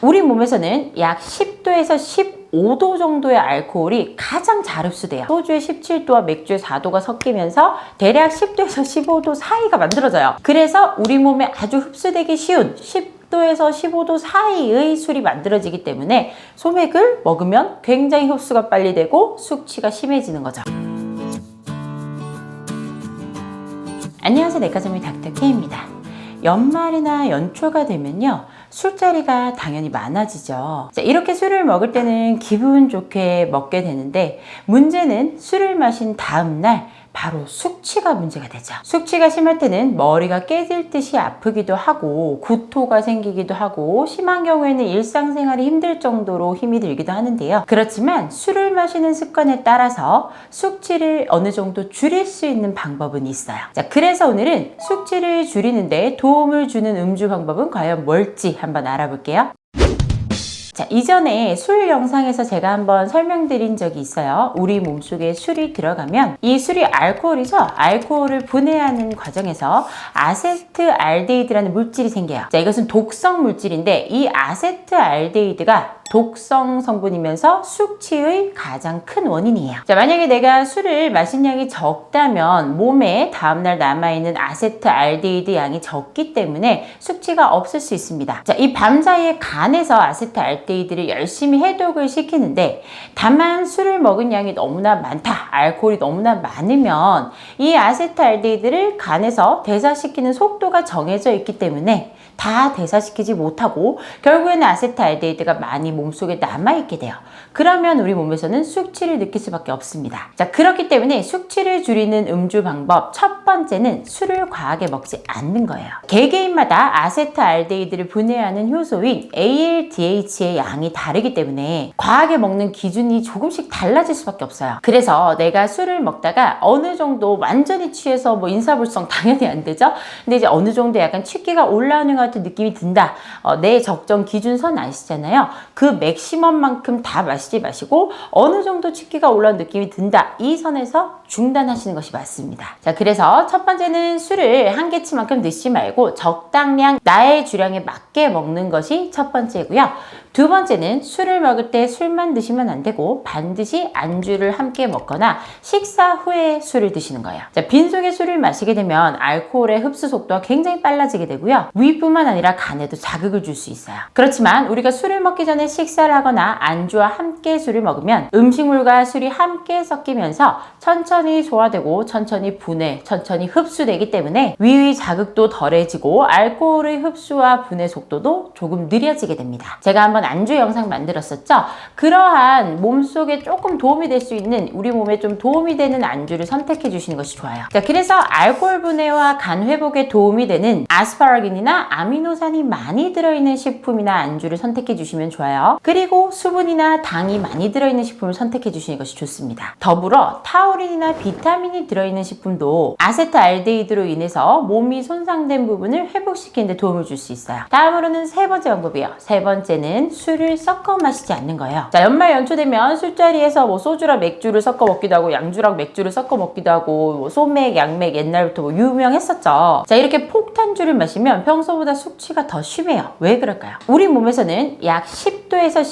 우리 몸에서는 약 10도에서 15도 정도의 알코올이 가장 잘 흡수돼요. 소주의 17도와 맥주의 4도가 섞이면서 대략 10도에서 15도 사이가 만들어져요. 그래서 우리 몸에 아주 흡수되기 쉬운 10도에서 15도 사이의 술이 만들어지기 때문에 소맥을 먹으면 굉장히 흡수가 빨리 되고 숙취가 심해지는 거죠. 안녕하세요, 내과전문의 닥터케입니다. 연말이나 연초가 되면요, 술자리가 당연히 많아지죠. 자, 이렇게 술을 먹을 때는 기분 좋게 먹게 되는데, 문제는 술을 마신 다음날 바로 숙취가 문제가 되죠. 숙취가 심할 때는 머리가 깨질 듯이 아프기도 하고 구토가 생기기도 하고 심한 경우에는 일상생활이 힘들 정도로 힘이 들기도 하는데요. 그렇지만 술을 마시는 습관에 따라서 숙취를 어느 정도 줄일 수 있는 방법은 있어요. 자, 그래서 오늘은 숙취를 줄이는데 도움을 주는 음주 방법은 과연 뭘지 한번 알아볼게요. 자, 이전에 술 영상에서 제가 한번 설명드린 적이 있어요. 우리 몸속에 술이 들어가면 이 술이 알코올이죠. 알코올을 분해하는 과정에서 아세트알데히드라는 물질이 생겨요. 자, 이것은 독성 물질인데 이 아세트알데히드가 독성 성분이면서 숙취의 가장 큰 원인이에요. 자, 만약에 내가 술을 마신 양이 적다면 몸에 다음날 남아있는 아세트알데히드 양이 적기 때문에 숙취가 없을 수 있습니다. 자, 이 밤사이에 간에서 아세트알데히드를 열심히 해독을 시키는데, 다만 술을 먹은 양이 너무나 많다, 알코올이 너무나 많으면 이 아세트알데히드를 간에서 대사시키는 속도가 정해져 있기 때문에 다 대사시키지 못하고 결국에는 아세트알데히드가 많이 몸속에 남아있게 돼요. 그러면 우리 몸에서는 숙취를 느낄 수밖에 없습니다. 자, 그렇기 때문에 숙취를 줄이는 음주 방법 첫 번째는 술을 과하게 먹지 않는 거예요. 개개인마다 아세트알데히드를 분해하는 효소인 ALDH의 양이 다르기 때문에 과하게 먹는 기준이 조금씩 달라질 수밖에 없어요. 그래서 내가 술을 먹다가 어느 정도 완전히 취해서 뭐 인사불성 당연히 안 되죠. 근데 이제 어느 정도 약간 취기가 올라오는 것 같은 느낌이 든다. 내 적정 기준선 아시잖아요. 그 맥시멈만큼 다 마시지 마시고 어느 정도 취기가 올라온 느낌이 든다. 이 선에서 중단하시는 것이 맞습니다. 자, 그래서 첫 번째는 술을 한 개치만큼 드시지 말고 적당량 나의 주량에 맞게 먹는 것이 첫 번째고요. 두 번째는 술을 먹을 때 술만 드시면 안 되고 반드시 안주를 함께 먹거나 식사 후에 술을 드시는 거예요. 자, 빈속에 술을 마시게 되면 알코올의 흡수 속도가 굉장히 빨라지게 되고요. 위뿐만 아니라 간에도 자극을 줄 수 있어요. 그렇지만 우리가 술을 먹기 전에 식사를 하거나 안주와 함께 술을 먹으면 음식물과 술이 함께 섞이면서 천천히 소화되고 천천히 분해, 천천히 흡수되기 때문에 위의 자극도 덜해지고 알코올의 흡수와 분해 속도도 조금 느려지게 됩니다. 제가 한번 안주 영상 만들었었죠? 그러한 몸속에 조금 도움이 될 수 있는, 우리 몸에 좀 도움이 되는 안주를 선택해 주시는 것이 좋아요. 자, 그래서 알코올 분해와 간 회복에 도움이 되는 아스파라긴이나 아미노산이 많이 들어있는 식품이나 안주를 선택해 주시면 좋아요. 그리고 수분이나 당이 많이 들어있는 식품을 선택해 주시는 것이 좋습니다. 더불어 타우린이나 비타민이 들어있는 식품도 아세트알데히드로 인해서 몸이 손상된 부분을 회복시키는 데 도움을 줄 수 있어요. 다음으로는 세 번째 방법이에요. 세 번째는 술을 섞어 마시지 않는 거예요. 자, 연말 연초 되면 술자리에서 뭐 소주랑 맥주를 섞어 먹기도 하고 양주랑 맥주를 섞어 먹기도 하고 뭐 소맥, 양맥 옛날부터 뭐 유명했었죠. 자, 이렇게 폭탄주를 마시면 평소보다 숙취가 더 심해요. 왜 그럴까요? 우리 몸에서는 약 10도에서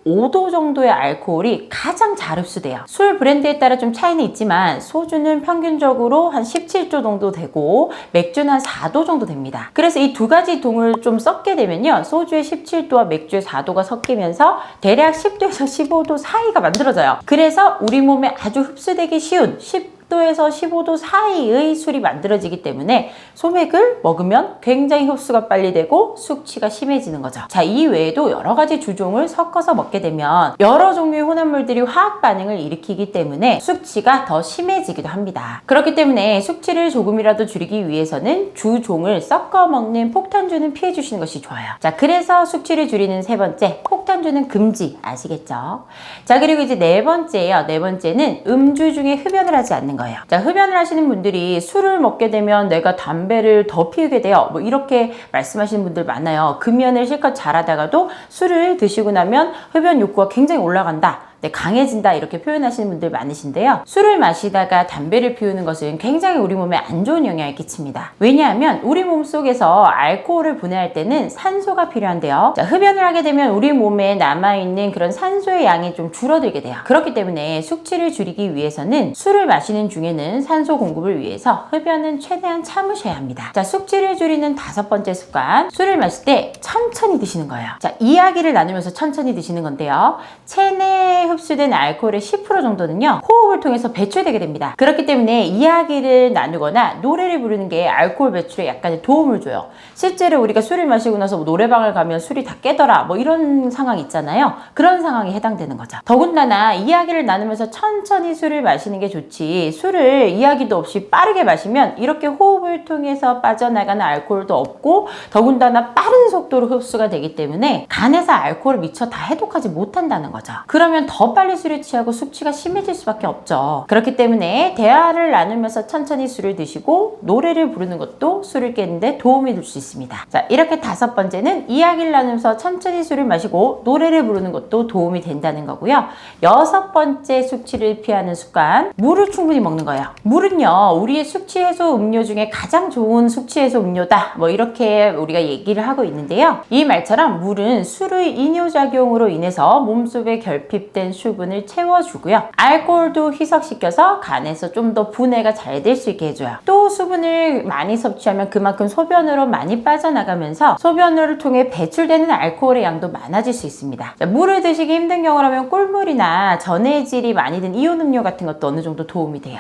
15도 정도의 알코올이 가장 잘 흡수돼요. 술 브랜드에 따라 좀 차이는 있지만 소주는 평균적으로 한 17도 정도 되고 맥주는 한 4도 정도 됩니다. 그래서 이 두 가지 동을 좀 섞게 되면요, 소주의 17도와 맥주의 4도가 섞이면서 대략 10도에서 15도 사이가 만들어져요. 그래서 우리 몸에 아주 흡수되기 쉬운 10도에서 15도 사이의 술이 만들어지기 때문에 소맥을 먹으면 굉장히 흡수가 빨리 되고 숙취가 심해지는 거죠. 자, 이 외에도 여러 가지 주종을 섞어서 먹게 되면 여러 종류의 혼합물들이 화학 반응을 일으키기 때문에 숙취가 더 심해지기도 합니다. 그렇기 때문에 숙취를 조금이라도 줄이기 위해서는 주종을 섞어 먹는 폭탄주는 피해 주시는 것이 좋아요. 자, 그래서 숙취를 줄이는 세 번째, 폭탄주는 금지, 아시겠죠? 자, 그리고 이제 네 번째예요. 네 번째는 음주 중에 흡연을 하지 않는 거예요. 자, 흡연을 하시는 분들이 술을 먹게 되면 내가 담배를 더 피우게 돼요, 뭐 이렇게 말씀하시는 분들 많아요. 금연을 실컷 잘하다가도 술을 드시고 나면 흡연 욕구가 굉장히 올라간다. 강해진다 이렇게 표현하시는 분들 많으신데요. 술을 마시다가 담배를 피우는 것은 굉장히 우리 몸에 안 좋은 영향을 끼칩니다. 왜냐하면 우리 몸 속에서 알코올을 분해할 때는 산소가 필요한데요. 자, 흡연을 하게 되면 우리 몸에 남아있는 그런 산소의 양이 좀 줄어들게 돼요. 그렇기 때문에 숙취를 줄이기 위해서는 술을 마시는 중에는 산소 공급을 위해서 흡연은 최대한 참으셔야 합니다. 자, 숙취를 줄이는 5번째 습관, 술을 마실 때 천천히 드시는 거예요. 자, 이야기를 나누면서 천천히 드시는 건데요. 체내에 흡수된 알코올의 10% 정도는요, 호흡을 통해서 배출되게 됩니다. 그렇기 때문에 이야기를 나누거나 노래를 부르는 게 알코올 배출에 약간의 도움을 줘요. 실제로 우리가 술을 마시고 나서 뭐 노래방을 가면 술이 다 깨더라 뭐 이런 상황 있잖아요. 그런 상황에 해당되는 거죠. 더군다나 이야기를 나누면서 천천히 술을 마시는 게 좋지, 술을 이야기도 없이 빠르게 마시면 이렇게 호흡을 통해서 빠져나가는 알코올도 없고 더군다나 빠른 속도로 흡수가 되기 때문에 간에서 알코올을 미처 다 해독하지 못한다는 거죠. 그러면 더 빨리 술에 취하고 숙취가 심해질 수밖에 없죠. 그렇기 때문에 대화를 나누면서 천천히 술을 드시고 노래를 부르는 것도 술을 깨는데 도움이 될 수 있습니다. 자, 이렇게 5번째는 이야기를 나누면서 천천히 술을 마시고 노래를 부르는 것도 도움이 된다는 거고요. 6번째 숙취를 피하는 습관, 물을 충분히 먹는 거예요. 물은요, 우리의 숙취 해소 음료 중에 가장 좋은 숙취 해소 음료다 뭐 이렇게 우리가 얘기를 하고 있는데요. 이 말처럼 물은 술의 이뇨작용으로 인해서 몸속에 결핍된 수분을 채워주고요. 알코올도 희석시켜서 간에서 좀 더 분해가 잘 될 수 있게 해줘요. 또 수분을 많이 섭취하면 그만큼 소변으로 많이 빠져나가면서 소변을 통해 배출되는 알코올의 양도 많아질 수 있습니다. 자, 물을 드시기 힘든 경우라면 꿀물이나 전해질이 많이 든 이온 음료 같은 것도 어느 정도 도움이 돼요.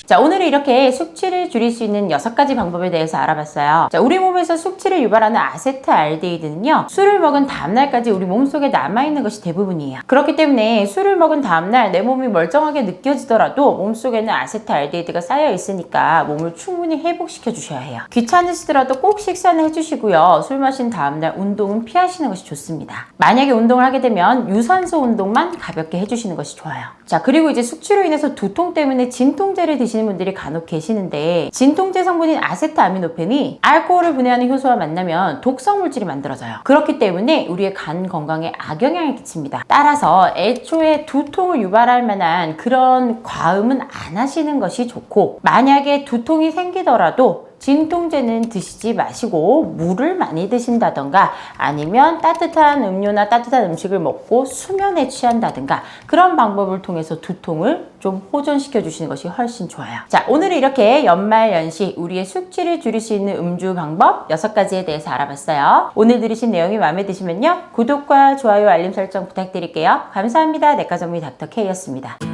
자, 오늘은 이렇게 숙취를 줄일 수 있는 6가지 방법에 대해서 알아봤어요. 자, 우리 몸에서 숙취를 유발하는 아세트알데히드는요, 술을 먹은 다음날까지 우리 몸속에 남아있는 것이 대부분이에요. 그렇기 때문에 술을 먹은 다음날 내 몸이 멀쩡하게 느껴지더라도 몸속에는 아세트알데히드가 쌓여 있으니까 몸을 충분히 회복시켜 주셔야 해요. 귀찮으시더라도 꼭 식사는 해주시고요. 술 마신 다음날 운동은 피하시는 것이 좋습니다. 만약에 운동을 하게 되면 유산소 운동만 가볍게 해주시는 것이 좋아요. 자, 그리고 이제 숙취로 인해서 두통 때문에 진통제를 드시는 분들이 간혹 계시는데, 진통제 성분인 아세트아미노펜이 알코올을 분해하는 효소와 만나면 독성 물질이 만들어져요. 그렇기 때문에 우리의 간 건강에 악영향을 끼칩니다. 따라서 애초에 두통을 유발할 만한 그런 과음은 안 하시는 것이 좋고, 만약에 두통이 생기더라도 진통제는 드시지 마시고 물을 많이 드신다던가 아니면 따뜻한 음료나 따뜻한 음식을 먹고 수면에 취한다든가 그런 방법을 통해서 두통을 좀 호전시켜 주시는 것이 훨씬 좋아요. 자, 오늘은 이렇게 연말연시 우리의 숙취를 줄일 수 있는 음주 방법 6가지에 대해서 알아봤어요. 오늘 들으신 내용이 마음에 드시면요, 구독과 좋아요, 알림 설정 부탁드릴게요. 감사합니다. 내과전문의 닥터 K였습니다.